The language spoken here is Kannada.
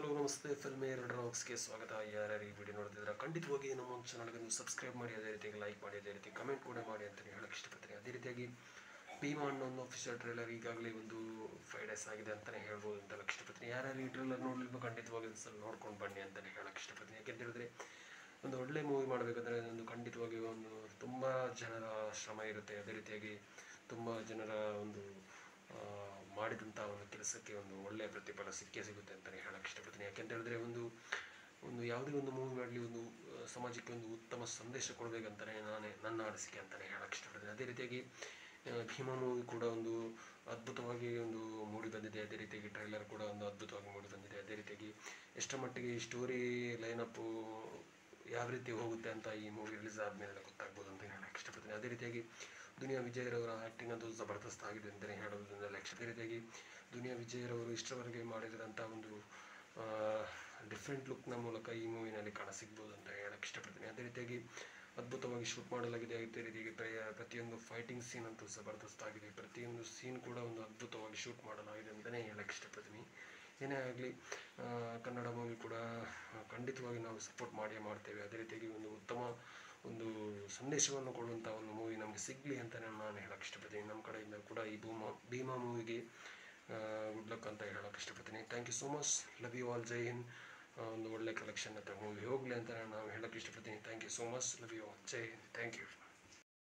ಹಲೋ ನಮಸ್ತೆ ಫಿಲ್ಮಿ ರಾಕ್ಸ್ಗೆ ಸ್ವಾಗತ. ಯಾರ್ಯಾರು ಈ ವಿಡಿಯೋ ನೋಡ್ತಿದ್ರೆ ಖಂಡಿತವಾಗಿ ನಮ್ಮ ಚಾನಲ್ಗೆ ನೀವು ಸಬ್ಸ್ಕ್ರೈಬ್ ಮಾಡಿ, ಅದೇ ರೀತಿಯಾಗಿ ಲೈಕ್ ಮಾಡಿ, ಅದೇ ರೀತಿ ಕಮೆಂಟ್ ಕೂಡ ಮಾಡಿ ಅಂತಲೇ ಹೇಳಕ್ಕೆ ಇಷ್ಟಪಡ್ತೀನಿ. ಅದೇ ರೀತಿಯಾಗಿ ಭೀಮಾ ಅನ್ನೋ ಒಂದು ಅಫಿಷಿಯಲ್ ಟ್ರೇಲರ್ ಈಗಾಗಲೇ ಒಂದು 5 days ಆಗಿದೆ ಅಂತಲೇ ಹೇಳ್ಬೋದು ಅಂತ ಹೇಳಕ್ಕೆ ಇಷ್ಟಪಡ್ತೀನಿ. ಯಾರ್ಯಾರು ಈ ಟ್ರೇಲರ್ ನೋಡಲಿಲ್ಲ ಖಂಡಿತವಾಗಿ ಸಲ ನೋಡ್ಕೊಂಡು ಬನ್ನಿ ಅಂತಲೇ ಹೇಳಕ್ಕೆ ಇಷ್ಟಪಡ್ತೀನಿ. ಯಾಕೆಂತ ಹೇಳಿದ್ರೆ ಒಂದು ಒಳ್ಳೆ ಮೂವಿ ಮಾಡಬೇಕಂದ್ರೆ ಒಂದು ಖಂಡಿತವಾಗಿ ಒಂದು ತುಂಬ ಜನರ ಶ್ರಮ ಇರುತ್ತೆ. ಅದೇ ರೀತಿಯಾಗಿ ತುಂಬ ಜನರ ಒಂದು ಮಾಡಿದಂಥ ಒಂದು ಕೆಲಸಕ್ಕೆ ಒಂದು ಒಳ್ಳೆಯ ಪ್ರತಿಫಲ ಸಿಗುತ್ತೆ ಅಂತಲೇ ಹೇಳಕ್ಕೆ ಇಷ್ಟಪಡ್ತೀನಿ. ಯಾಕೆಂತ ಹೇಳಿದ್ರೆ ಒಂದು ಯಾವುದೇ ಒಂದು ಮೂವಿ ಮಾಡಲಿ ಒಂದು ಸಮಾಜಕ್ಕೆ ಒಂದು ಉತ್ತಮ ಸಂದೇಶ ಕೊಡಬೇಕಂತಲೇ ನನ್ನ ಅನಿಸಿಕೆ ಅಂತಲೇ ಹೇಳಕ್ಕೆ ಇಷ್ಟಪಡ್ತೀನಿ. ಅದೇ ರೀತಿಯಾಗಿ ಭೀಮಾ ಮೂವಿ ಕೂಡ ಒಂದು ಅದ್ಭುತವಾಗಿ ಒಂದು ಮೂಡಿ ಬಂದಿದೆ. ಅದೇ ರೀತಿಯಾಗಿ ಟ್ರೈಲರ್ ಕೂಡ ಒಂದು ಅದ್ಭುತವಾಗಿ ಮೂಡಿ ಬಂದಿದೆ. ಅದೇ ರೀತಿಯಾಗಿ ಎಷ್ಟರ ಮಟ್ಟಿಗೆ ಈ ಸ್ಟೋರಿ ಲೈನಪ್ಪು ಯಾವ ರೀತಿ ಹೋಗುತ್ತೆ ಅಂತ ಈ ಮೂವಿ ರಿಲೀಸ್ ಆದಮೇಲೆ ಗೊತ್ತಾಗ್ಬೋದು ಅಂತ ಹೇಳಕ್ಕೆ ಇಷ್ಟಪಡ್ತೀನಿ. ಅದೇ ರೀತಿಯಾಗಿ ದುನಿಯಾ ವಿಜಯರವರ ಆ್ಯಕ್ಟಿಂಗ್ ಅಂತೂ ಜಬರ್ದಸ್ತ್ ಆಗಿದೆ ಅಂತಲೇ ಹೇಳೋದ್ರಿಂದ ಲಕ್ಷ. ಅದೇ ರೀತಿಯಾಗಿ ದುನಿಯಾ ವಿಜಯರವರು ಇಷ್ಟರವರೆಗೆ ಮಾಡಿರೋಂಥ ಒಂದು ಡಿಫ್ರೆಂಟ್ ಲುಕ್ನ ಮೂಲಕ ಈ ಮೂವಿನಲ್ಲಿ ಕಾಣಸಿಗ್ಬೋದು ಅಂತ ಹೇಳಕ್ಕೆ ಇಷ್ಟಪಡ್ತೀನಿ. ಅದೇ ರೀತಿಯಾಗಿ ಅದ್ಭುತವಾಗಿ ಶೂಟ್ ಮಾಡಲಾಗಿದೆ. ಅದೇ ರೀತಿಯಾಗಿ ಪ್ರತಿಯೊಂದು ಫೈಟಿಂಗ್ ಸೀನ್ ಅಂತೂ ಜಬರ್ದಸ್ತ್ ಆಗಿದೆ. ಪ್ರತಿಯೊಂದು ಸೀನ್ ಕೂಡ ಒಂದು ಅದ್ಭುತವಾಗಿ ಶೂಟ್ ಮಾಡಲಾಗಿದೆ ಅಂತಲೇ ಹೇಳಕ್ಕೆ ಇಷ್ಟಪಡ್ತೀನಿ. ಏನೇ ಆಗಲಿ ಕನ್ನಡ ಮೂವಿ ಕೂಡ ಖಂಡಿತವಾಗಿ ನಾವು ಸಪೋರ್ಟ್ ಮಾಡ್ತೇವೆ. ಅದೇ ರೀತಿಯಾಗಿ ಒಂದು ಉತ್ತಮ ಒಂದು ಸಂದೇಶವನ್ನು ಕೊಡುವಂಥ ಒಂದು ಮೂವಿ ನಮಗೆ ಸಿಗಲಿ ಅಂತ ನಾನು ಹೇಳಕ್ಕೆ ಇಷ್ಟಪಡ್ತೀನಿ. ನಮ್ಮ ಕಡೆಯಿಂದ ಕೂಡ ಈ ಭೀಮಾ ಮೂವಿಗೆ ಗುಡ್ ಲಕ್ ಅಂತ ಹೇಳಕ್ಕೆ ಇಷ್ಟಪಡ್ತೀನಿ. Thank you so much. Love you all. ಜೈ ಹಿಂದ್. ಒಂದು ಒಳ್ಳೆ ಕಲೆಕ್ಷನ್ ಅಂತ ಮೂವಿ ಹೋಗಲಿ ಅಂತ ನಾವು ಹೇಳಕ್ಕೆ ಇಷ್ಟಪಡ್ತೀನಿ. Thank you so much. Love you all. ಜೈ ಹಿಂದ್. Thank you.